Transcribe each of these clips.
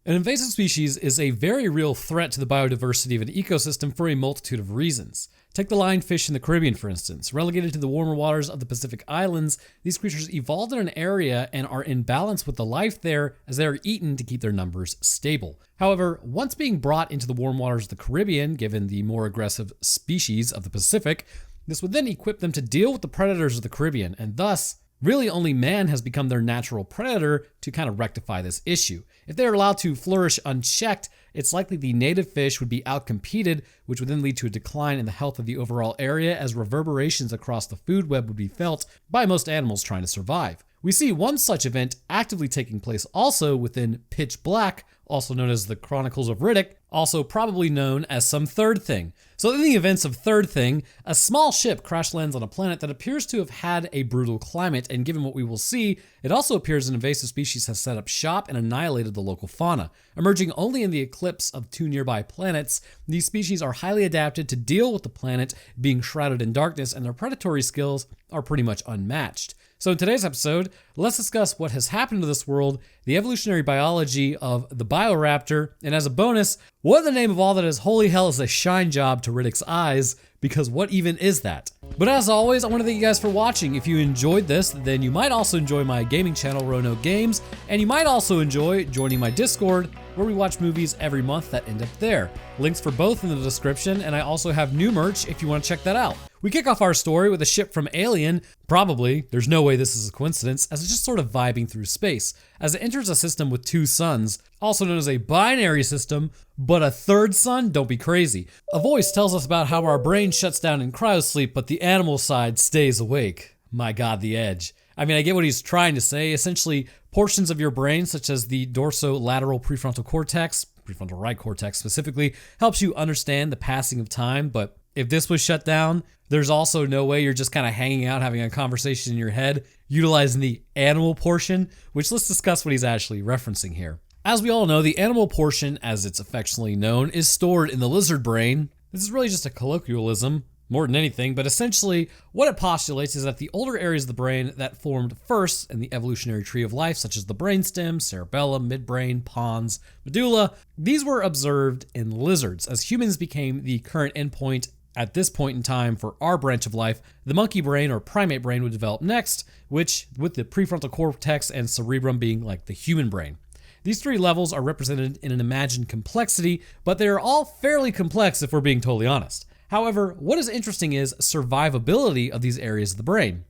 An invasive species is a very real threat to the biodiversity of an ecosystem for a multitude of reasons. Take the lionfish in the Caribbean, for instance. Relegated to the warmer waters of the Pacific Islands, these creatures evolved in an area and are in balance with the life there as they are eaten to keep their numbers stable. However, once being brought into the warm waters of the Caribbean, given the more aggressive species of the Pacific, this would then equip them to deal with the predators of the Caribbean, and thus, really only man has become their natural predator to kind of rectify this issue. If they are allowed to flourish unchecked, it's likely the native fish would be outcompeted, which would then lead to a decline in the health of the overall area as reverberations across the food web would be felt by most animals trying to survive. We see one such event actively taking place also within Pitch Black, also known as the Chronicles of Riddick, also probably known as some Third Thing. So in the events of Third Thing, a small ship crash lands on a planet that appears to have had a brutal climate, and given what we will see, it also appears an invasive species has set up shop and annihilated the local fauna. Emerging only in the eclipse of two nearby planets, these species are highly adapted to deal with the planet being shrouded in darkness, and their predatory skills are pretty much unmatched. So in today's episode, let's discuss what has happened to this world, the evolutionary biology of the Bioraptor, and as a bonus, what in the name of all that is holy hell is a shine job to Riddick's eyes, because what even is that? But as always, I want to thank you guys for watching. If you enjoyed this, then you might also enjoy my gaming channel, Roanoke Games, and you might also enjoy joining my Discord, where we watch movies every month that end up there. Links for both in the description, and I also have new merch if you want to check that out. We kick off our story with a ship from Alien, probably, there's no way this is a coincidence, as it's just sort of vibing through space, as it enters a system with two suns, also known as a binary system, but a third sun? Don't be crazy. A voice tells us about how our brain shuts down in cryosleep, but the animal side stays awake. My God, the edge. I mean, I get what he's trying to say. Essentially, portions of your brain, such as the dorsolateral prefrontal cortex, prefrontal right cortex specifically, helps you understand the passing of time, but if this was shut down, there's also no way you're just kind of hanging out, having a conversation in your head, utilizing the animal portion, which let's discuss what he's actually referencing here. As we all know, the animal portion, as it's affectionately known, is stored in the lizard brain. This is really just a colloquialism, more than anything, but essentially what it postulates is that the older areas of the brain that formed first in the evolutionary tree of life, such as the brainstem, cerebellum, midbrain, pons, medulla, these were observed in lizards. As humans became the current endpoint at this point in time for our branch of life, the monkey brain or primate brain would develop next, which with the prefrontal cortex and cerebrum being like the human brain. These three levels are represented in an imagined complexity, but they are all fairly complex if we're being totally honest. However, what is interesting is survivability of these areas of the brain.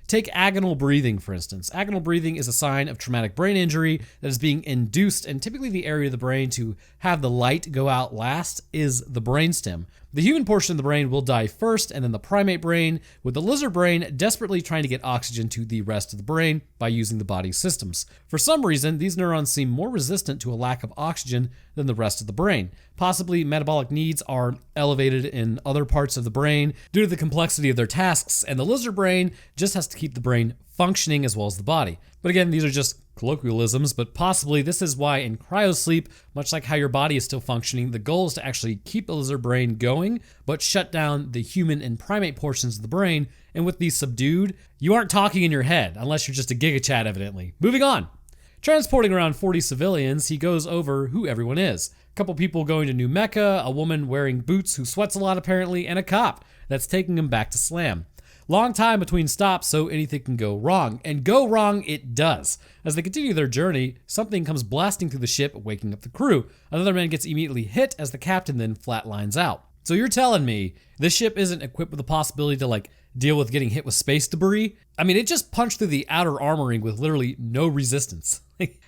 Take agonal breathing, for instance. Agonal breathing is a sign of traumatic brain injury that is being induced, and typically the area of the brain to have the light go out last is the brainstem. The human portion of the brain will die first, and then the primate brain, with the lizard brain desperately trying to get oxygen to the rest of the brain by using the body's systems. For some reason, these neurons seem more resistant to a lack of oxygen than the rest of the brain. Possibly metabolic needs are elevated in other parts of the brain due to the complexity of their tasks, and the lizard brain just has to keep the brain functioning as well as the body. But again, these are just colloquialisms, but possibly this is why in cryosleep, much like how your body is still functioning, the goal is to actually keep the lizard brain going, but shut down the human and primate portions of the brain. And with these subdued, you aren't talking in your head, unless you're just a giga chat evidently. Moving on. Transporting around 40 civilians, he goes over who everyone is. A couple people going to New Mecca, a woman wearing boots who sweats a lot apparently, and a cop that's taking him back to Slam. Long time between stops, so anything can go wrong. And go wrong it does. As they continue their journey, something comes blasting through the ship, waking up the crew. Another man gets immediately hit as the captain then flatlines out. So you're telling me this ship isn't equipped with the possibility to deal with getting hit with space debris? I mean, it just punched through the outer armoring with literally no resistance.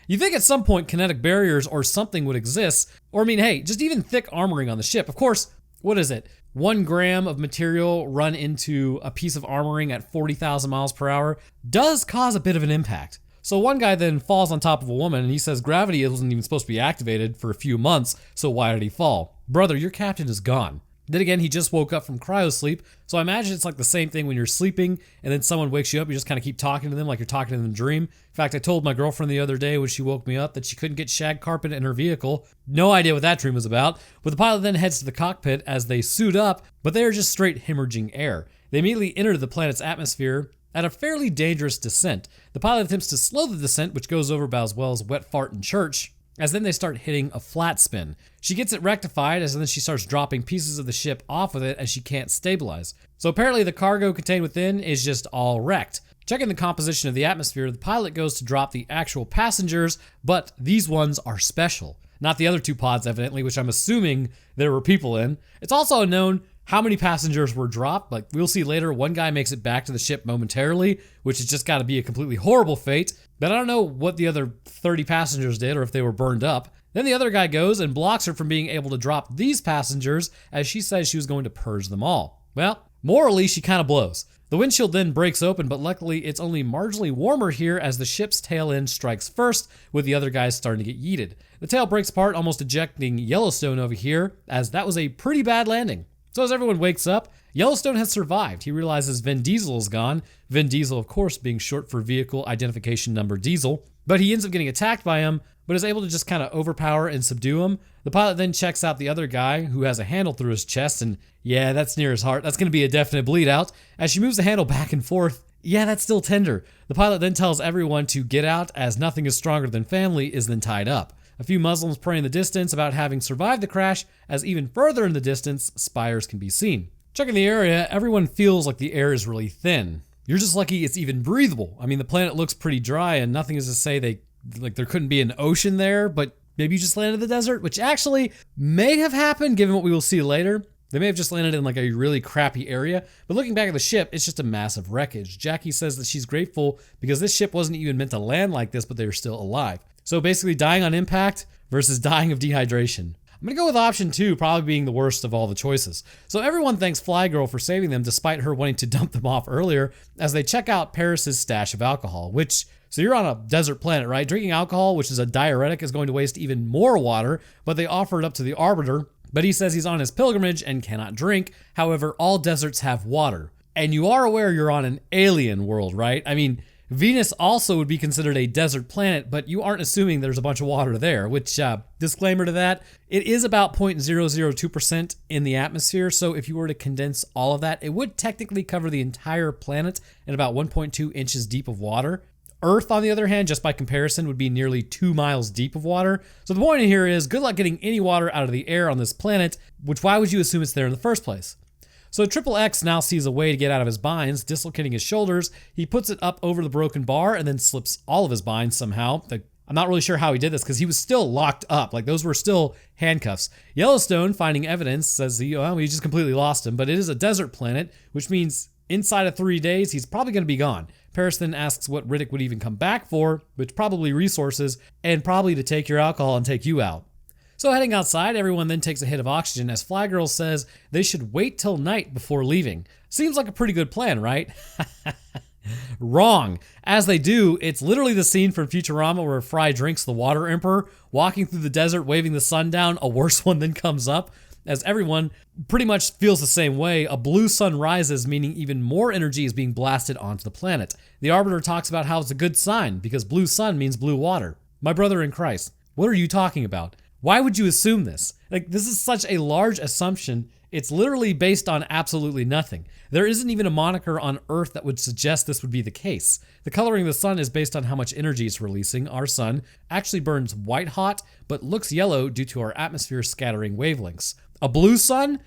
You think at some point kinetic barriers or something would exist, or I mean, hey, just even thick armoring on the ship. Of course, what is it? 1 gram of material run into a piece of armoring at 40,000 miles per hour does cause a bit of an impact. So one guy then falls on top of a woman and he says gravity wasn't even supposed to be activated for a few months, so why did he fall? Brother, your captain is gone. Then again, he just woke up from cryosleep, so I imagine it's like the same thing when you're sleeping and then someone wakes you up, you just kind of keep talking to them like you're talking to them in a dream. In fact, I told my girlfriend the other day when she woke me up that she couldn't get shag carpet in her vehicle. No idea what that dream was about, but the pilot then heads to the cockpit as they suit up, but they are just straight hemorrhaging air. They immediately enter the planet's atmosphere at a fairly dangerous descent. The pilot attempts to slow the descent, which goes over about as well as wet fart in church. as then they start hitting a flat spin. She gets it rectified as then she starts dropping pieces of the ship off with it as she can't stabilize. So apparently the cargo contained within is just all wrecked. Checking the composition of the atmosphere, the pilot goes to drop the actual passengers, but these ones are special. Not the other two pods, evidently, which I'm assuming there were people in. It's also unknown how many passengers were dropped. Like we'll see later, one guy makes it back to the ship momentarily, which has just got to be a completely horrible fate. But I don't know what the other 30 passengers did or if they were burned up. Then the other guy goes and blocks her from being able to drop these passengers as she says she was going to purge them all. Well, morally, she kind of blows. The windshield then breaks open, but luckily it's only marginally warmer here as the ship's tail end strikes first, with the other guys starting to get yeeted. The tail breaks apart, almost ejecting Yellowstone over here, as that was a pretty bad landing. So as everyone wakes up, Yellowstone has survived. He realizes Vin Diesel is gone. Vin Diesel, of course, being short for Vehicle Identification Number Diesel. But he ends up getting attacked by him, but is able to just kind of overpower and subdue him. The pilot then checks out the other guy who has a handle through his chest, and yeah, that's near his heart. That's going to be a definite bleed out. As she moves the handle back and forth, yeah, that's still tender. The pilot then tells everyone to get out as nothing is stronger than family is then tied up. A few Muslims pray in the distance about having survived the crash, as even further in the distance, spires can be seen. Checking the area, everyone feels like the air is really thin. You're just lucky it's even breathable. I mean, the planet looks pretty dry and nothing is to say there couldn't be an ocean there, but maybe you just landed in the desert, which actually may have happened given what we will see later. They may have just landed in like a really crappy area, but looking back at the ship, it's just a massive wreckage. Jackie says that she's grateful because this ship wasn't even meant to land like this, but they were still alive. So basically dying on impact versus dying of dehydration. I'm gonna go with option 2, probably being the worst of all the choices. So everyone thanks Fly Girl for saving them despite her wanting to dump them off earlier as they check out Paris's stash of alcohol, so you're on a desert planet, right? Drinking alcohol, which is a diuretic, is going to waste even more water, but they offer it up to the Arbiter, but he says he's on his pilgrimage and cannot drink. However, all deserts have water. And you are aware you're on an alien world, right? I mean, Venus also would be considered a desert planet, but you aren't assuming there's a bunch of water there, which, disclaimer to that, it is about 0.002% in the atmosphere, so if you were to condense all of that, it would technically cover the entire planet in about 1.2 inches deep of water. Earth, on the other hand, just by comparison, would be nearly 2 miles deep of water. So the point here is, good luck getting any water out of the air on this planet, which why would you assume it's there in the first place? So Triple X now sees a way to get out of his binds, dislocating his shoulders. He puts it up over the broken bar and then slips all of his binds somehow. I'm not really sure how he did this because he was still locked up. Like those were still handcuffs. Yellowstone, finding evidence, says he just completely lost him, but it is a desert planet, which means inside of 3 days, he's probably going to be gone. Paris then asks what Riddick would even come back for, which probably resources and probably to take your alcohol and take you out. So heading outside, everyone then takes a hit of oxygen as Fly Girl says they should wait till night before leaving. Seems like a pretty good plan, right? Wrong. As they do, it's literally the scene from Futurama where Fry drinks the water emperor, walking through the desert, waving the sun down. A worse one then comes up, as everyone pretty much feels the same way. A blue sun rises, meaning even more energy is being blasted onto the planet. The Arbiter talks about how it's a good sign because blue sun means blue water. My brother in Christ, what are you talking about? Why would you assume this? Like, this is such a large assumption. It's literally based on absolutely nothing. There isn't even a moniker on Earth that would suggest this would be the case. The coloring of the sun is based on how much energy it's releasing. Our sun actually burns white hot, but looks yellow due to our atmosphere scattering wavelengths. A blue sun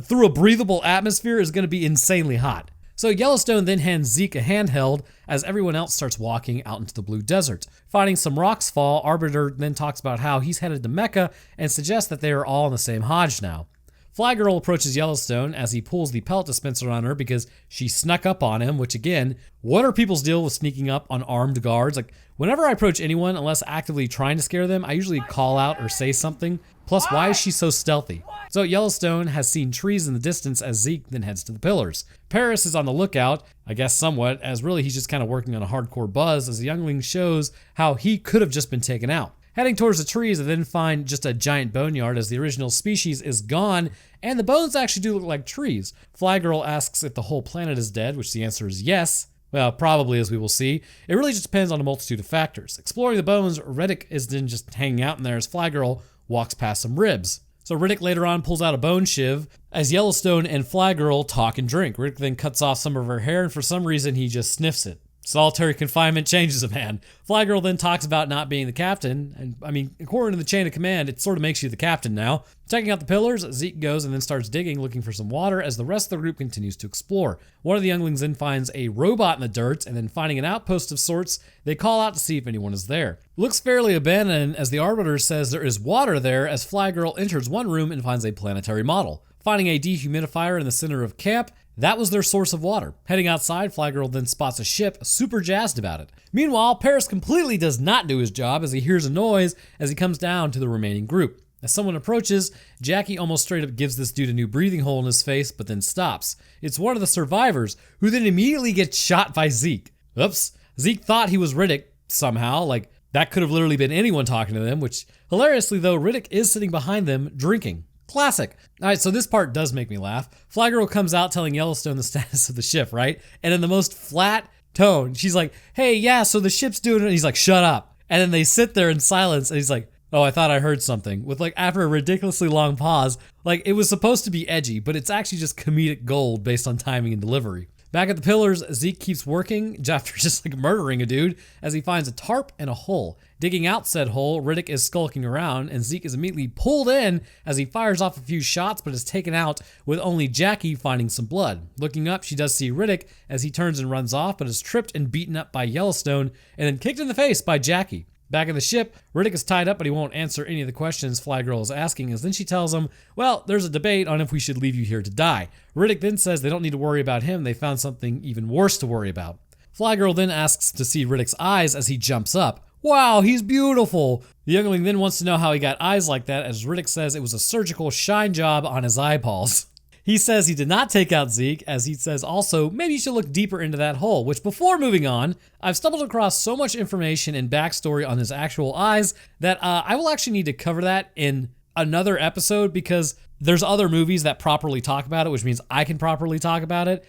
through a breathable atmosphere is going to be insanely hot. So Yellowstone then hands Zeke a handheld as everyone else starts walking out into the blue desert. Finding some rocks fall, Arbiter then talks about how he's headed to Mecca and suggests that they are all in the same Hajj now. Fly Girl approaches Yellowstone as he pulls the pellet dispenser on her because she snuck up on him, which again, what are people's deal with sneaking up on armed guards? Like, whenever I approach anyone, unless actively trying to scare them, I usually call out or say something. Plus, why is she so stealthy? So Yellowstone has seen trees in the distance as Zeke then heads to the pillars. Paris is on the lookout, I guess somewhat, as really he's just kind of working on a hardcore buzz as the youngling shows how he could have just been taken out. Heading towards the trees, they then find just a giant boneyard as the original species is gone, and the bones actually do look like trees. Fly Girl asks if the whole planet is dead, which the answer is yes. Well, probably, as we will see. It really just depends on a multitude of factors. Exploring the bones, Riddick is then just hanging out in there as Fly Girl walks past some ribs. So Riddick later on pulls out a bone shiv as Yellowstone and Fly Girl talk and drink. Riddick then cuts off some of her hair, and for some reason he just sniffs it. Solitary confinement changes a man. Fly Girl then talks about not being the captain, and I mean, according to the chain of command, it sort of makes you the captain now. Checking out the pillars, Zeke goes and then starts digging, looking for some water as the rest of the group continues to explore. One of the younglings then finds a robot in the dirt, and then finding an outpost of sorts, they call out to see if anyone is there. It looks fairly abandoned as the Arbiter says there is water there as Fly Girl enters one room and finds a planetary model. Finding a dehumidifier in the center of camp, that was their source of water. Heading outside, Fly Girl then spots a ship, super jazzed about it. Meanwhile, Paris completely does not do his job as he hears a noise as he comes down to the remaining group. As someone approaches, Jackie almost straight up gives this dude a new breathing hole in his face, but then stops. It's one of the survivors, who then immediately gets shot by Zeke. Oops. Zeke thought he was Riddick somehow, like that could have literally been anyone talking to them, which hilariously though, Riddick is sitting behind them drinking. Classic. Alright, so this part does make me laugh. Fly Girl comes out telling Yellowstone the status of the ship, right? And in the most flat tone, she's like, hey, yeah, so the ship's doing it. And he's like, shut up. And then they sit there in silence, and he's like, oh, I thought I heard something. With like, after a ridiculously long pause, like it was supposed to be edgy, but it's actually just comedic gold based on timing and delivery. Back at the pillars, Zeke keeps working after just like murdering a dude as he finds a tarp and a hole. Digging out said hole, Riddick is skulking around and Zeke is immediately pulled in as he fires off a few shots but is taken out with only Jackie finding some blood. Looking up, she does see Riddick as he turns and runs off but is tripped and beaten up by Yellowstone and then kicked in the face by Jackie. Back in the ship, Riddick is tied up, but he won't answer any of the questions Fly Girl is asking, as then she tells him, well, there's a debate on if we should leave you here to die. Riddick then says they don't need to worry about him, they found something even worse to worry about. Fly Girl then asks to see Riddick's eyes as he jumps up. Wow, he's beautiful! The youngling then wants to know how he got eyes like that, as Riddick says it was a surgical shine job on his eyeballs. He says he did not take out Zeke, as he says also, maybe you should look deeper into that hole, which before moving on, I've stumbled across so much information and backstory on his actual eyes that I will actually need to cover that in another episode because there's other movies that properly talk about it, which means I can properly talk about it.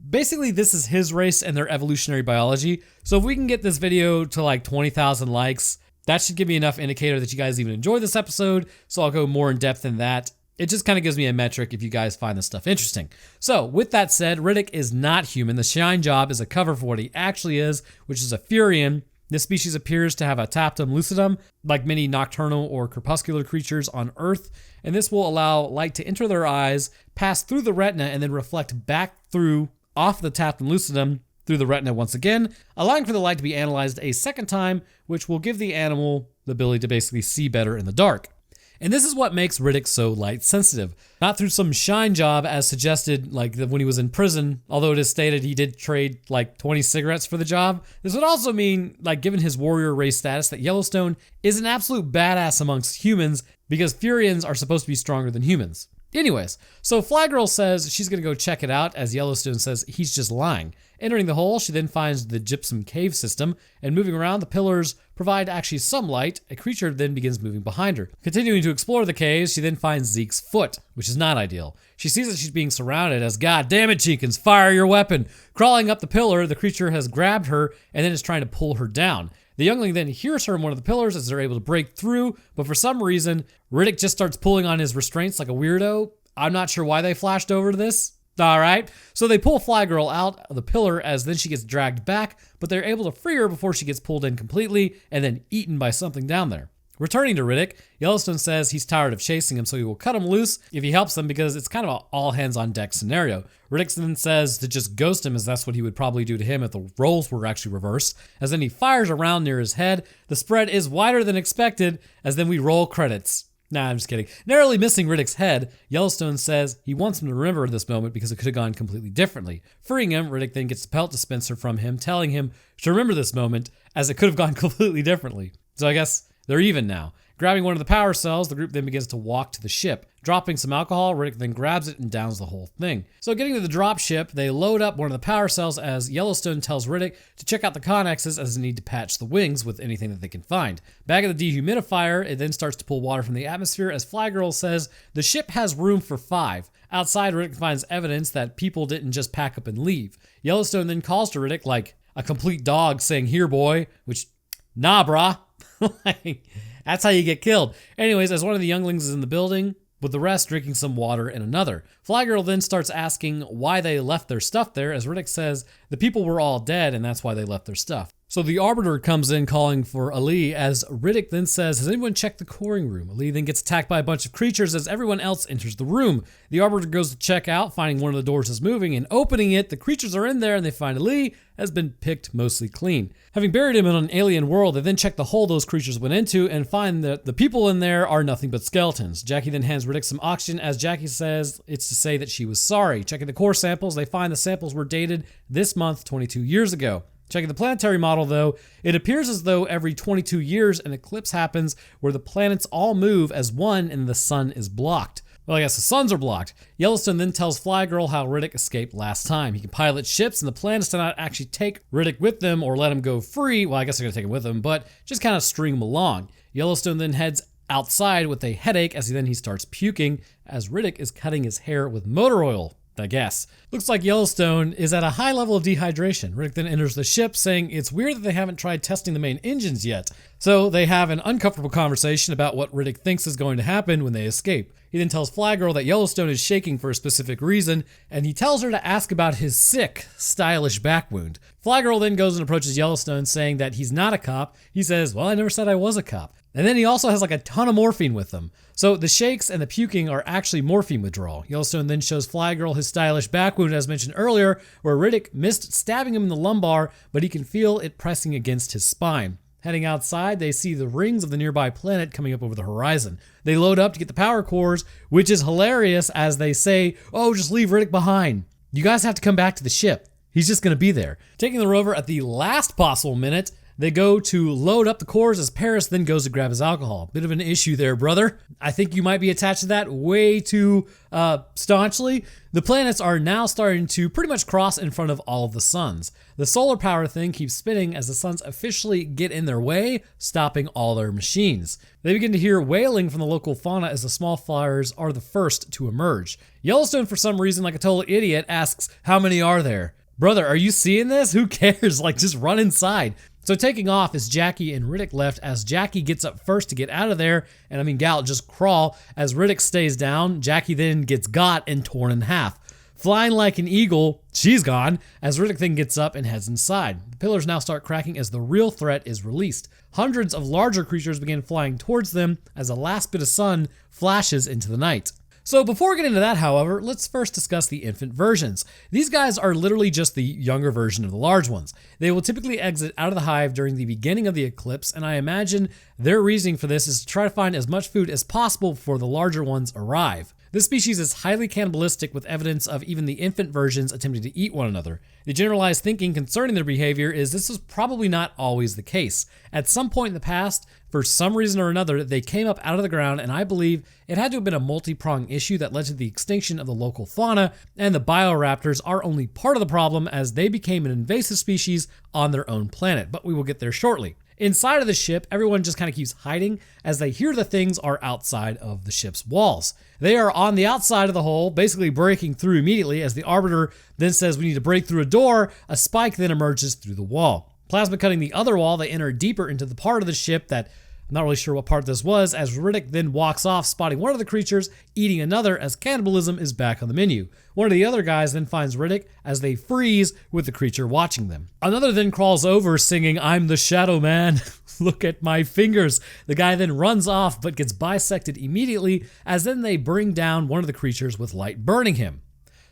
Basically, this is his race and their evolutionary biology. So if we can get this video to like 20,000 likes, that should give me enough indicator that you guys even enjoy this episode. So I'll go more in depth in that. It just kind of gives me a metric if you guys find this stuff interesting. So with that said, Riddick is not human. The shine job is a cover for what he actually is, which is a Furian. This species appears to have a tapetum lucidum, like many nocturnal or crepuscular creatures on Earth, and this will allow light to enter their eyes, pass through the retina, and then reflect back through off the tapetum lucidum through the retina once again, allowing for the light to be analyzed a second time, which will give the animal the ability to basically see better in the dark. And this is what makes Riddick so light sensitive. Not through some shine job as suggested like when he was in prison, although it is stated he did trade like 20 cigarettes for the job. This would also mean, like given his warrior race status, that Yellowstone is an absolute badass amongst humans because Furians are supposed to be stronger than humans. Anyways, so Fly Girl says she's gonna go check it out as Yellowstone says he's just lying. Entering the hole, she then finds the gypsum cave system, and moving around, the pillars provide actually some light. A creature then begins moving behind her. Continuing to explore the caves, she then finds Zeke's foot, which is not ideal. She sees that she's being surrounded as, God damn it, Jenkins, fire your weapon. Crawling up the pillar, the creature has grabbed her and then is trying to pull her down. The youngling then hears her in one of the pillars as they're able to break through, but for some reason, Riddick just starts pulling on his restraints like a weirdo. I'm not sure why they flashed over to this. All right, so they pull Fly Girl out of the pillar as then she gets dragged back, but they're able to free her before she gets pulled in completely and then eaten by something down there. Returning to Riddick, Yellowstone says he's tired of chasing him, so he will cut him loose if he helps them because it's kind of an all hands on deck scenario. Riddick then says to just ghost him as that's what he would probably do to him if the roles were actually reversed, as then he fires around near his head. The spread is wider than expected as then we roll credits. Nah, I'm just kidding. Narrowly missing Riddick's head, Yellowstone says he wants him to remember this moment because it could have gone completely differently. Freeing him, Riddick then gets the pelt dispenser from him, telling him to remember this moment as it could have gone completely differently. So I guess they're even now. Grabbing one of the power cells, the group then begins to walk to the ship. Dropping some alcohol, Riddick then grabs it and downs the whole thing. So getting to the drop ship, they load up one of the power cells as Yellowstone tells Riddick to check out the connexes as they need to patch the wings with anything that they can find. Back at the dehumidifier, it then starts to pull water from the atmosphere as Fly Girl says the ship has room for 5. Outside, Riddick finds evidence that people didn't just pack up and leave. Yellowstone then calls to Riddick like a complete dog saying, "Here, boy," which, nah, brah. Like, that's how you get killed. Anyways, as one of the younglings is in the building, with the rest drinking some water in another. Flygirl then starts asking why they left their stuff there, as Riddick says the people were all dead and that's why they left their stuff. So the Arbiter comes in calling for Ali, as Riddick then says, has anyone checked the coring room? Ali then gets attacked by a bunch of creatures as everyone else enters the room. The Arbiter goes to check out, finding one of the doors is moving, and opening it, the creatures are in there and they find Ali has been picked mostly clean. Having buried him in an alien world, they then check the hole those creatures went into and find that the people in there are nothing but skeletons. Jackie then hands Riddick some oxygen, as Jackie says it's to say that she was sorry. Checking the core samples, they find the samples were dated this month 22 years ago. Checking the planetary model though, it appears as though every 22 years an eclipse happens where the planets all move as one and the sun is blocked. Well, I guess the suns are blocked. Yellowstone then tells Flygirl how Riddick escaped last time. He can pilot ships and the plan is to not actually take Riddick with them or let him go free. Well, I guess they're gonna take him with them, but just kind of string him along. Yellowstone then heads outside with a headache as he starts puking as Riddick is cutting his hair with motor oil, I guess. Looks like Yellowstone is at a high level of dehydration. Riddick then enters the ship saying it's weird that they haven't tried testing the main engines yet. So they have an uncomfortable conversation about what Riddick thinks is going to happen when they escape. He then tells Flygirl that Yellowstone is shaking for a specific reason, and he tells her to ask about his sick, stylish back wound. Flygirl then goes and approaches Yellowstone saying that he's not a cop. He says, well, I never said I was a cop. And then he also has like a ton of morphine with him. So the shakes and the puking are actually morphine withdrawal. Yellowstone then shows Flygirl his stylish back wound as mentioned earlier, where Riddick missed stabbing him in the lumbar, but he can feel it pressing against his spine. Heading outside, they see the rings of the nearby planet coming up over the horizon. They load up to get the power cores, which is hilarious as they say, oh, just leave Riddick behind. You guys have to come back to the ship. He's just going to be there. Taking the rover at the last possible minute, they go to load up the cores as Paris then goes to grab his alcohol. Bit of an issue there, brother. I think you might be attached to that way too staunchly. The planets are now starting to pretty much cross in front of all of the suns. The solar power thing keeps spinning as the suns officially get in their way, stopping all their machines. They begin to hear wailing from the local fauna as the small fires are the first to emerge. Yellowstone, for some reason, like a total idiot, asks, how many are there? Brother, are you seeing this? Who cares? Like, just run inside. So taking off is Jackie and Riddick left as Jackie gets up first to get out of there, and gal, just crawl. As Riddick stays down, Jackie then gets got and torn in half. Flying like an eagle, she's gone, as Riddick then gets up and heads inside. The pillars now start cracking as the real threat is released. Hundreds of larger creatures begin flying towards them as the last bit of sun flashes into the night. So before we get into that, however, let's first discuss the infant versions. These guys are literally just the younger version of the large ones. They will typically exit out of the hive during the beginning of the eclipse, and I imagine their reasoning for this is to try to find as much food as possible before the larger ones arrive. This species is highly cannibalistic, with evidence of even the infant versions attempting to eat one another. The generalized thinking concerning their behavior is this was probably not always the case. At some point in the past, for some reason or another, they came up out of the ground, and I believe it had to have been a multi-pronged issue that led to the extinction of the local fauna, and the Bioraptors are only part of the problem as they became an invasive species on their own planet, but we will get there shortly. Inside of the ship, everyone just kind of keeps hiding as they hear the things are outside of the ship's walls. They are on the outside of the hole, basically breaking through immediately as the Arbiter then says we need to break through a door. A spike then emerges through the wall. Plasma cutting the other wall, they enter deeper into the part of the ship that I'm not really sure what part this was, as Riddick then walks off, spotting one of the creatures eating another as cannibalism is back on the menu. One of the other guys then finds Riddick as they freeze with the creature watching them. Another then crawls over singing, I'm the Shadow Man, look at my fingers. The guy then runs off but gets bisected immediately as then they bring down one of the creatures with light burning him.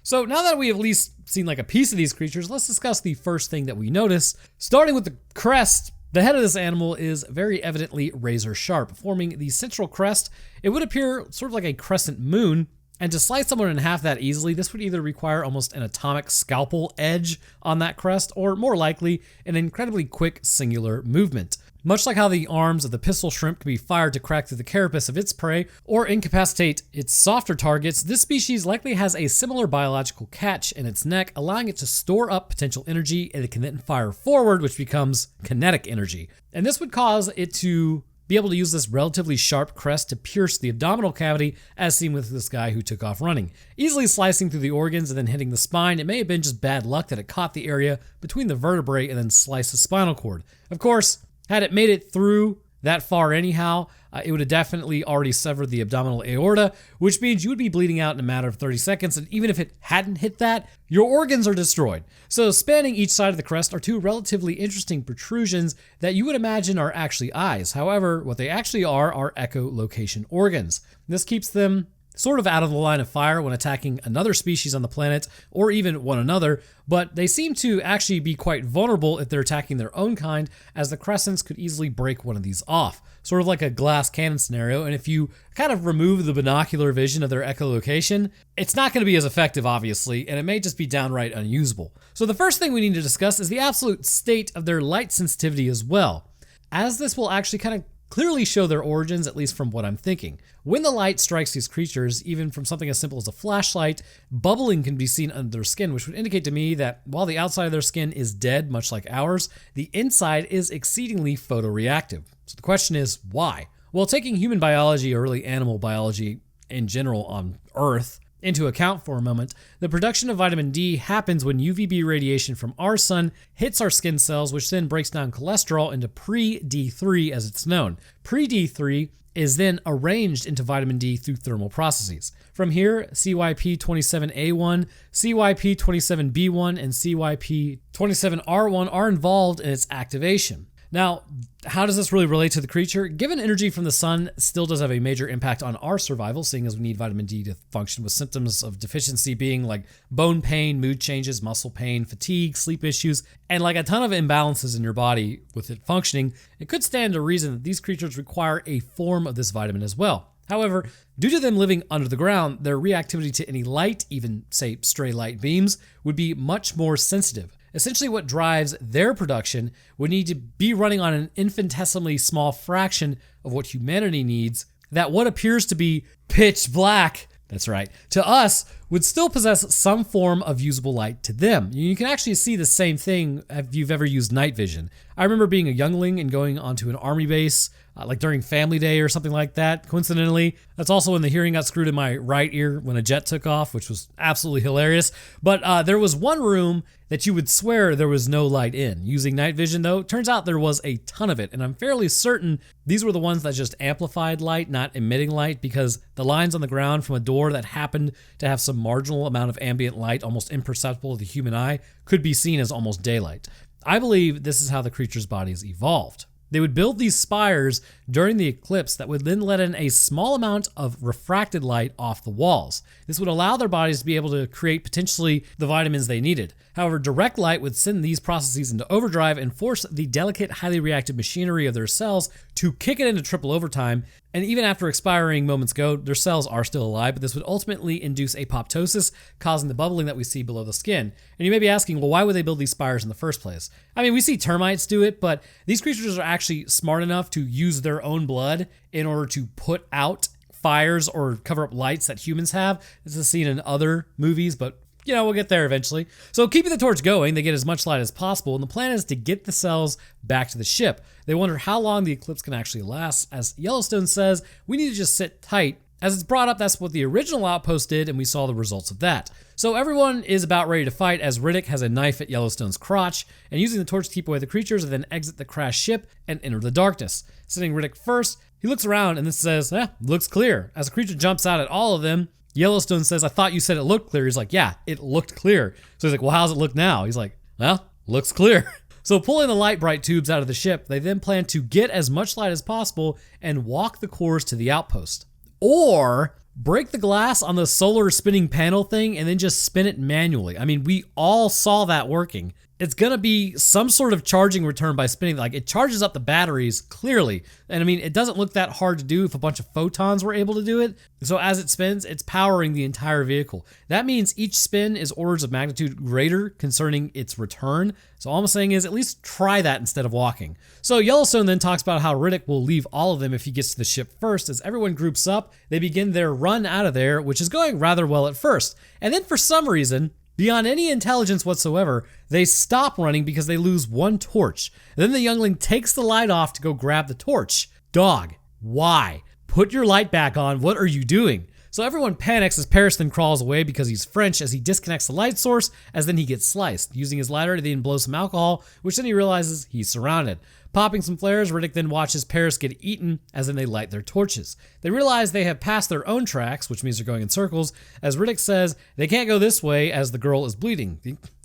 So now that we have at least seen like a piece of these creatures, let's discuss the first thing that we notice. Starting with the crest, the head of this animal is very evidently razor sharp, forming the central crest. It would appear sort of like a crescent moon, and to slice someone in half that easily, this would either require almost an atomic scalpel edge on that crest, or more likely, an incredibly quick singular movement. Much like how the arms of the pistol shrimp can be fired to crack through the carapace of its prey or incapacitate its softer targets, this species likely has a similar biological catch in its neck, allowing it to store up potential energy, and it can then fire forward, which becomes kinetic energy. And this would cause it to be able to use this relatively sharp crest to pierce the abdominal cavity, as seen with this guy who took off running. Easily slicing through the organs and then hitting the spine, it may have been just bad luck that it caught the area between the vertebrae and then sliced the spinal cord. Of course, had it made it through that far anyhow, it would have definitely already severed the abdominal aorta, which means you would be bleeding out in a matter of 30 seconds, and even if it hadn't hit that, your organs are destroyed. So spanning each side of the crest are two relatively interesting protrusions that you would imagine are actually eyes. However, what they actually are echolocation organs. This keeps them sort of out of the line of fire when attacking another species on the planet, or even one another, but they seem to actually be quite vulnerable if they're attacking their own kind, as the crescents could easily break one of these off. Sort of like a glass cannon scenario, and if you kind of remove the binocular vision of their echolocation, it's not going to be as effective, obviously, and it may just be downright unusable. So the first thing we need to discuss is the absolute state of their light sensitivity as well, as this will actually kind of clearly show their origins, at least from what I'm thinking. When the light strikes these creatures, even from something as simple as a flashlight, bubbling can be seen under their skin, which would indicate to me that while the outside of their skin is dead, much like ours, the inside is exceedingly photoreactive. So the question is, why? Well, taking human biology, or really animal biology in general on Earth, into account for a moment, the production of vitamin D happens when UVB radiation from our sun hits our skin cells, which then breaks down cholesterol into pre-D3 as it's known. Pre-D3 is then arranged into vitamin D through thermal processes. From here, CYP27A1, CYP27B1, and CYP27R1 are involved in its activation. Now, how does this really relate to the creature? Given energy from the sun still does have a major impact on our survival, seeing as we need vitamin D to function, with symptoms of deficiency being like bone pain, mood changes, muscle pain, fatigue, sleep issues, and like a ton of imbalances in your body with it functioning, it could stand to reason that these creatures require a form of this vitamin as well. However, due to them living under the ground, their reactivity to any light, even say stray light beams, would be much more sensitive. Essentially, what drives their production would need to be running on an infinitesimally small fraction of what humanity needs, that what appears to be pitch black, that's right, to us, would still possess some form of usable light to them. You can actually see the same thing if you've ever used night vision. I remember being a youngling and going onto an army base, like during Family Day or something like that, coincidentally. That's also when the hearing got screwed in my right ear when a jet took off, which was absolutely hilarious. But there was one room that you would swear there was no light in. Using night vision, though, turns out there was a ton of it, and I'm fairly certain these were the ones that just amplified light, not emitting light, because the lines on the ground from a door that happened to have some marginal amount of ambient light, almost imperceptible to the human eye, could be seen as almost daylight. I believe this is how the creature's bodies evolved. They would build these spires during the eclipse that would then let in a small amount of refracted light off the walls. This would allow their bodies to be able to create potentially the vitamins they needed. However, direct light would send these processes into overdrive and force the delicate, highly reactive machinery of their cells to kick it into triple overtime. And even after expiring moments ago, their cells are still alive, but this would ultimately induce apoptosis, causing the bubbling that we see below the skin. And you may be asking, well, why would they build these spires in the first place? I mean, we see termites do it, but these creatures are actually smart enough to use their own blood in order to put out fires or cover up lights that humans have. This is seen in other movies, but we'll get there eventually. So keeping the torch going, they get as much light as possible, and the plan is to get the cells back to the ship. They wonder how long the eclipse can actually last. As Yellowstone says, we need to just sit tight. As it's brought up, that's what the original outpost did, and we saw the results of that. So everyone is about ready to fight, as Riddick has a knife at Yellowstone's crotch, and using the torch to keep away the creatures, and then exit the crashed ship and enter the darkness. Sending Riddick first, he looks around and then says, looks clear. As the creature jumps out at all of them, Yellowstone says, I thought you said it looked clear. He's like, yeah, it looked clear. So he's like, well, how's it look now? He's like, well, looks clear. So pulling the light bright tubes out of the ship, they then plan to get as much light as possible and walk the cores to the outpost. Or break the glass on the solar spinning panel thing and then just spin it manually. I mean, we all saw that working. It's going to be some sort of charging return by spinning. Like, it charges up the batteries clearly. And I mean, it doesn't look that hard to do if a bunch of photons were able to do it. So as it spins, it's powering the entire vehicle. That means each spin is orders of magnitude greater concerning its return. So all I'm saying is at least try that instead of walking. So Yellowstone then talks about how Riddick will leave all of them if he gets to the ship first. As everyone groups up, they begin their run out of there, which is going rather well at first. And then for some reason, beyond any intelligence whatsoever, they stop running because they lose one torch. And then the youngling takes the light off to go grab the torch. Dog, why? Put your light back on. What are you doing? So everyone panics as Paris then crawls away because he's French as he disconnects the light source, as then he gets sliced. Using his lighter to then blow some alcohol, which then he realizes he's surrounded. Popping some flares, Riddick then watches Paris get eaten as then they light their torches. They realize they have passed their own tracks, which means they're going in circles, as Riddick says they can't go this way as the girl is bleeding.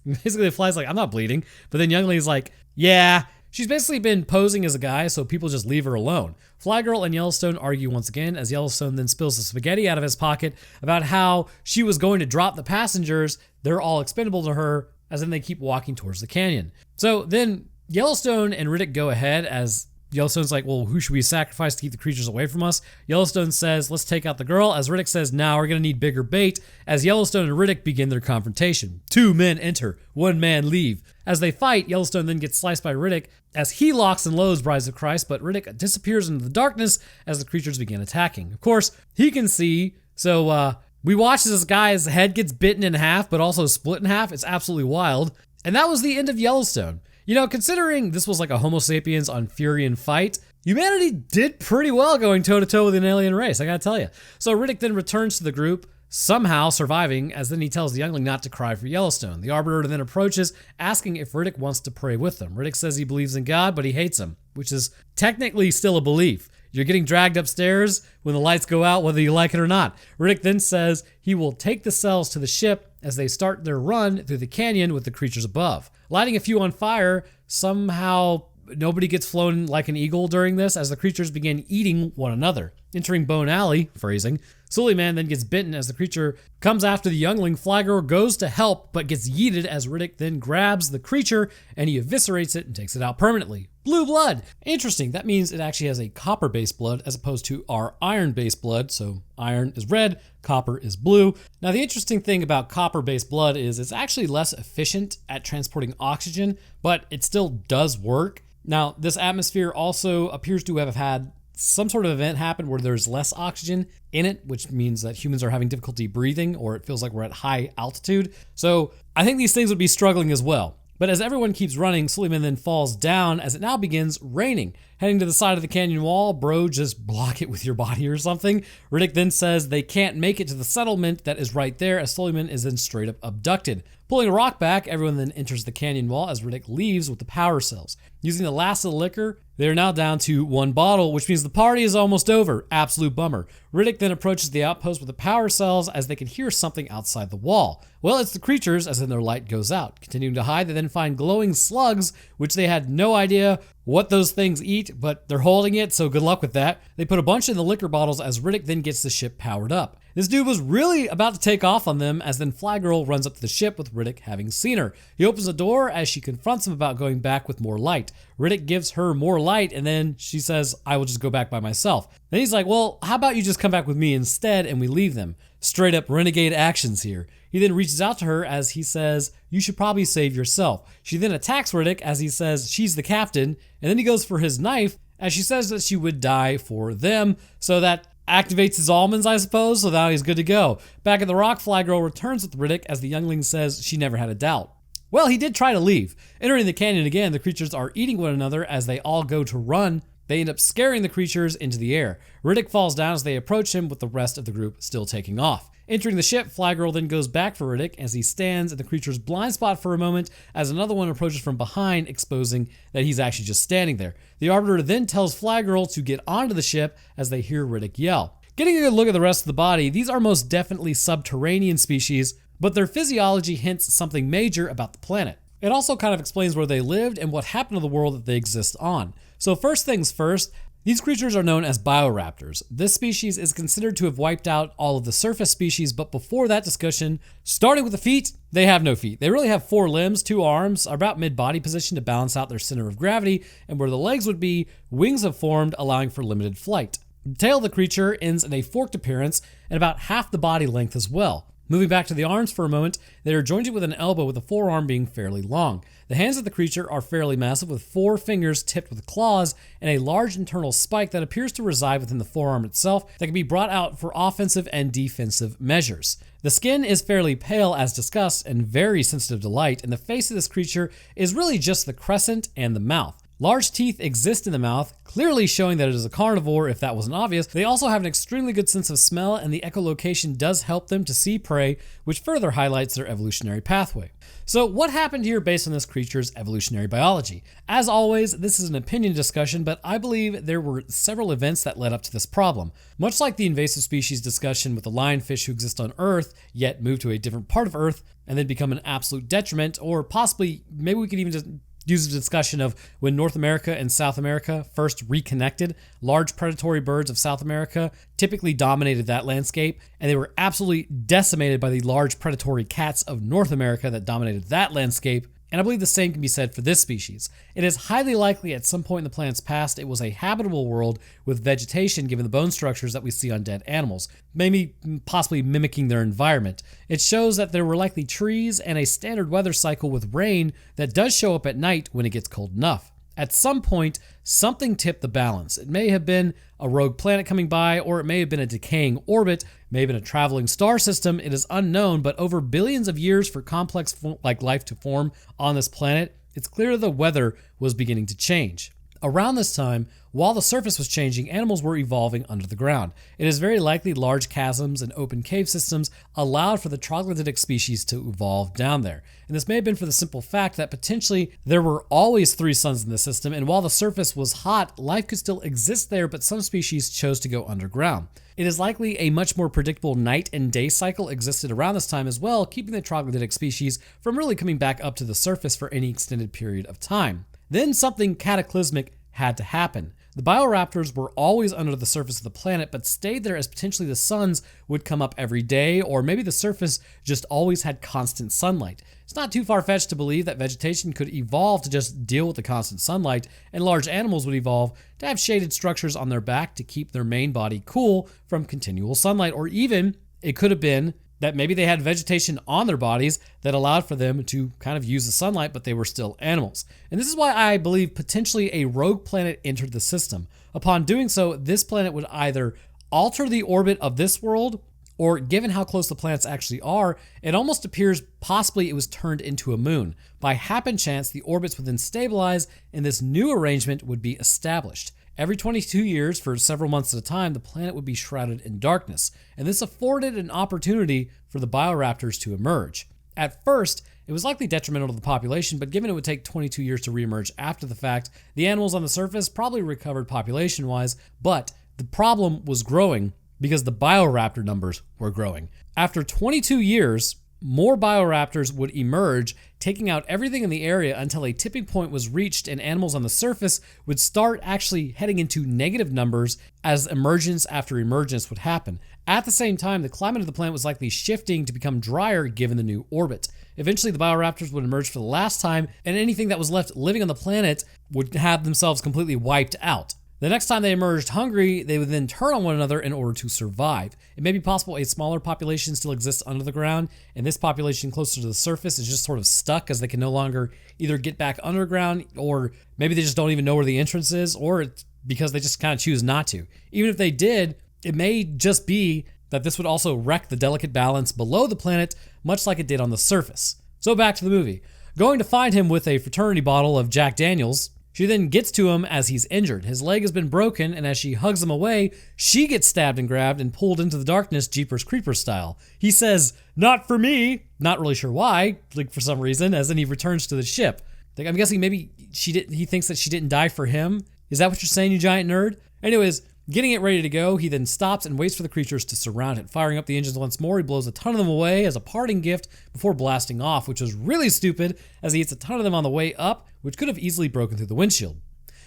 Basically, the fly's like, I'm not bleeding. But then Youngling's like, yeah. She's basically been posing as a guy, so people just leave her alone. Fly Girl and Yellowstone argue once again, as Yellowstone then spills the spaghetti out of his pocket about how she was going to drop the passengers. They're all expendable to her, as then they keep walking towards the canyon. So then Yellowstone and Riddick go ahead, as Yellowstone's like, well, who should we sacrifice to keep the creatures away from us? Yellowstone says, let's take out the girl, as Riddick says, now we're going to need bigger bait, as Yellowstone and Riddick begin their confrontation. 2 men enter, 1 man leave. As they fight, Yellowstone then gets sliced by Riddick, as he locks and loads Brides of Christ, but Riddick disappears into the darkness as the creatures begin attacking. Of course, he can see, so we watch as this guy's head gets bitten in half, but also split in half. It's absolutely wild. And that was the end of Yellowstone. You know, considering this was like a Homo sapiens on Furian fight, humanity did pretty well going toe-to-toe with an alien race, I gotta tell you. So Riddick then returns to the group, somehow surviving, as then he tells the youngling not to cry for Yellowstone. The Arbiter then approaches, asking if Riddick wants to pray with them. Riddick says he believes in God, but he hates him, which is technically still a belief. You're getting dragged upstairs when the lights go out, whether you like it or not. Riddick then says he will take the cells to the ship as they start their run through the canyon with the creatures above. Lighting a few on fire, somehow nobody gets flown like an eagle during this as the creatures begin eating one another. Entering Bone Alley, phrasing, Suleiman then gets bitten as the creature comes after the youngling. Flygirl goes to help but gets yeeted as Riddick then grabs the creature and he eviscerates it and takes it out permanently. Blue blood. Interesting, that means it actually has a copper-based blood as opposed to our iron-based blood. So iron is red, copper is blue. Now the interesting thing about copper-based blood is it's actually less efficient at transporting oxygen, but it still does work. Now this atmosphere also appears to have had some sort of event happen where there's less oxygen in it, which means that humans are having difficulty breathing, or it feels like we're at high altitude. So I think these things would be struggling as well. But as everyone keeps running, Suleiman then falls down as it now begins raining. Heading to the side of the canyon wall, bro, just block it with your body or something. Riddick then says they can't make it to the settlement that is right there as Suleiman is then straight up abducted. Pulling a rock back, everyone then enters the canyon wall as Riddick leaves with the power cells. Using the last of the liquor, they are now down to 1 bottle, which means the party is almost over. Absolute bummer. Riddick then approaches the outpost with the power cells as they can hear something outside the wall. Well, it's the creatures, as then their light goes out. Continuing to hide, they then find glowing slugs, which they had no idea what those things eat, but they're holding it, so good luck with that. They put a bunch in the liquor bottles as Riddick then gets the ship powered up. This dude was really about to take off on them as then Flygirl runs up to the ship with Riddick having seen her. He opens the door as she confronts him about going back with more light. Riddick gives her more light and then she says, I will just go back by myself. Then he's like, well, how about you just come back with me instead and we leave them? Straight up renegade actions here. He then reaches out to her as he says, you should probably save yourself. She then attacks Riddick as he says she's the captain, and then he goes for his knife as she says that she would die for them, so that activates his almonds, I suppose, so now he's good to go. Back at the rock, Flygirl returns with Riddick as the youngling says she never had a doubt. Well, he did try to leave. Entering the canyon again, the creatures are eating one another as they all go to run. They end up scaring the creatures into the air. Riddick falls down as they approach him with the rest of the group still taking off. Entering the ship, Flygirl then goes back for Riddick as he stands in the creature's blind spot for a moment as another one approaches from behind, exposing that he's actually just standing there. The Arbiter then tells Flygirl to get onto the ship as they hear Riddick yell. Getting a good look at the rest of the body, these are most definitely subterranean species, but their physiology hints something major about the planet. It also kind of explains where they lived and what happened to the world that they exist on. So first things first, these creatures are known as Bioraptors. This species is considered to have wiped out all of the surface species, but before that discussion, starting with the feet, they have no feet. They really have 4 limbs, 2 arms, are about mid-body position to balance out their center of gravity, and where the legs would be, wings have formed, allowing for limited flight. The tail of the creature ends in a forked appearance and about half the body length as well. Moving back to the arms for a moment, they are jointed with an elbow with the forearm being fairly long. The hands of the creature are fairly massive with 4 fingers tipped with claws and a large internal spike that appears to reside within the forearm itself that can be brought out for offensive and defensive measures. The skin is fairly pale as discussed and very sensitive to light, and the face of this creature is really just the crescent and the mouth. Large teeth exist in the mouth, clearly showing that it is a carnivore if that wasn't obvious. They also have an extremely good sense of smell, and the echolocation does help them to see prey, which further highlights their evolutionary pathway. So what happened here based on this creature's evolutionary biology? As always, this is an opinion discussion, but I believe there were several events that led up to this problem. Much like the invasive species discussion with the lionfish who exist on Earth, yet move to a different part of Earth, and then become an absolute detriment, or possibly, maybe we could even just use a discussion of when North America and South America first reconnected. Large predatory birds of South America typically dominated that landscape, and they were absolutely decimated by the large predatory cats of North America that dominated that landscape. And I believe the same can be said for this species. It is highly likely at some point in the planet's past it was a habitable world with vegetation given the bone structures that we see on dead animals, maybe possibly mimicking their environment. It shows that there were likely trees and a standard weather cycle with rain that does show up at night when it gets cold enough. At some point, something tipped the balance. It may have been a rogue planet coming by, or it may have been a decaying orbit, may have been a traveling star system. It is unknown, but over billions of years for complex like life to form on this planet, it's clear the weather was beginning to change. Around this time, while the surface was changing, animals were evolving under the ground. It is very likely large chasms and open cave systems allowed for the troglodytic species to evolve down there. And this may have been for the simple fact that potentially there were always 3 suns in the system, and while the surface was hot, life could still exist there, but some species chose to go underground. It is likely a much more predictable night and day cycle existed around this time as well, keeping the troglodytic species from really coming back up to the surface for any extended period of time. Then something cataclysmic had to happen. The Bioraptors were always under the surface of the planet, but stayed there as potentially the suns would come up every day, or maybe the surface just always had constant sunlight. It's not too far-fetched to believe that vegetation could evolve to just deal with the constant sunlight, and large animals would evolve to have shaded structures on their back to keep their main body cool from continual sunlight, or even it could have been that maybe they had vegetation on their bodies that allowed for them to kind of use the sunlight, but they were still animals. And this is why I believe potentially a rogue planet entered the system. Upon doing so, this planet would either alter the orbit of this world, or given how close the planets actually are, it almost appears possibly it was turned into a moon. By happen chance, the orbits would then stabilize, and this new arrangement would be established. Every 22 years, for several months at a time, the planet would be shrouded in darkness, and this afforded an opportunity for the Bioraptors to emerge. At first, it was likely detrimental to the population, but given it would take 22 years to reemerge after the fact, the animals on the surface probably recovered population-wise, but the problem was growing because the Bioraptor numbers were growing. After 22 years, more Bioraptors would emerge, taking out everything in the area until a tipping point was reached and animals on the surface would start actually heading into negative numbers as emergence after emergence would happen. At the same time, the climate of the planet was likely shifting to become drier given the new orbit. Eventually, the Bioraptors would emerge for the last time, and anything that was left living on the planet would have themselves completely wiped out. The next time they emerged hungry, they would then turn on one another in order to survive. It may be possible a smaller population still exists under the ground, and this population closer to the surface is just sort of stuck as they can no longer either get back underground, or maybe they just don't even know where the entrance is, or it's because they just kind of choose not to. Even if they did, it may just be that this would also wreck the delicate balance below the planet, much like it did on the surface. So back to the movie. Going to find him with a fraternity bottle of Jack Daniels, she then gets to him as he's injured. His leg has been broken, and as she hugs him away, she gets stabbed and grabbed and pulled into the darkness Jeepers Creepers style. He says, "Not for me." Not really sure why, like for some reason, as then he returns to the ship. I'm guessing maybe he thinks that she didn't die for him. Is that what you're saying, you giant nerd? Anyways, getting it ready to go, he then stops and waits for the creatures to surround it. Firing up the engines once more, he blows a ton of them away as a parting gift before blasting off, which was really stupid as he hits a ton of them on the way up, which could have easily broken through the windshield.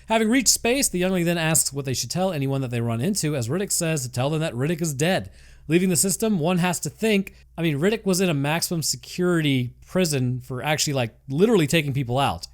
Having reached space, the youngling then asks what they should tell anyone that they run into, as Riddick says to tell them that Riddick is dead. Leaving the system, one has to think, Riddick was in a maximum security prison for actually literally taking people out.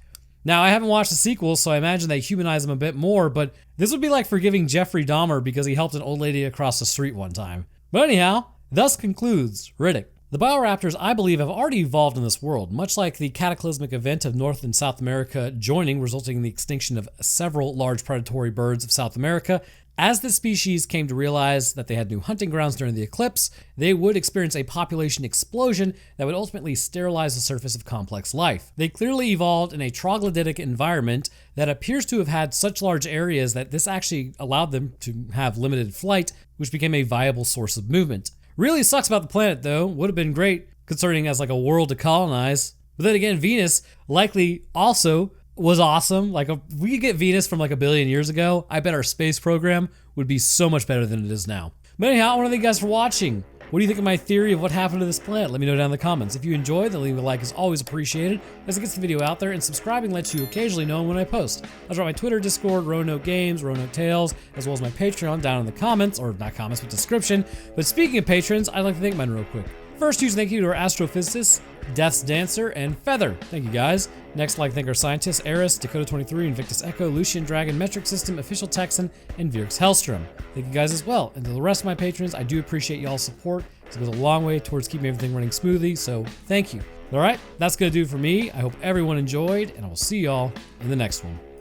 Now, I haven't watched the sequel, so I imagine they humanize him a bit more, but this would be like forgiving Jeffrey Dahmer because he helped an old lady across the street one time. But anyhow, thus concludes Riddick. The Bioraptors, I believe, have already evolved in this world, much like the cataclysmic event of North and South America joining, resulting in the extinction of several large predatory birds of South America. As the species came to realize that they had new hunting grounds during the eclipse, they would experience a population explosion that would ultimately sterilize the surface of complex life. They clearly evolved in a troglodytic environment that appears to have had such large areas that this actually allowed them to have limited flight, which became a viable source of movement. Really sucks about the planet though. Would have been great concerning as like a world to colonize. But then again, Venus likely also was awesome. Like, if we could get Venus from like a billion years ago, I bet our space program would be so much better than it is now. But anyhow, I want to thank you guys for watching. What do you think of my theory of what happened to this planet? Let me know down in the comments. If you enjoyed, then leaving a like is always appreciated, as it gets the video out there, and subscribing lets you occasionally know when I post. I'll drop my Twitter, Discord, Roanoke Games, Roanoke Tales, as well as my Patreon down in the comments, or not comments, but description. But speaking of patrons, I'd like to thank mine real quick. First, huge thank you to our astrophysicists, Death's Dancer, and Feather. Thank you guys. Next, I'd like to thank our scientists, Eris, Dakota23, Invictus Echo, Lucian Dragon, Metric System, Official Texan, and Virix Hellstrom. Thank you guys as well. And to the rest of my patrons, I do appreciate y'all's support. It goes a long way towards keeping everything running smoothly, so thank you. All right, that's gonna do it for me. I hope everyone enjoyed, and I will see y'all in the next one.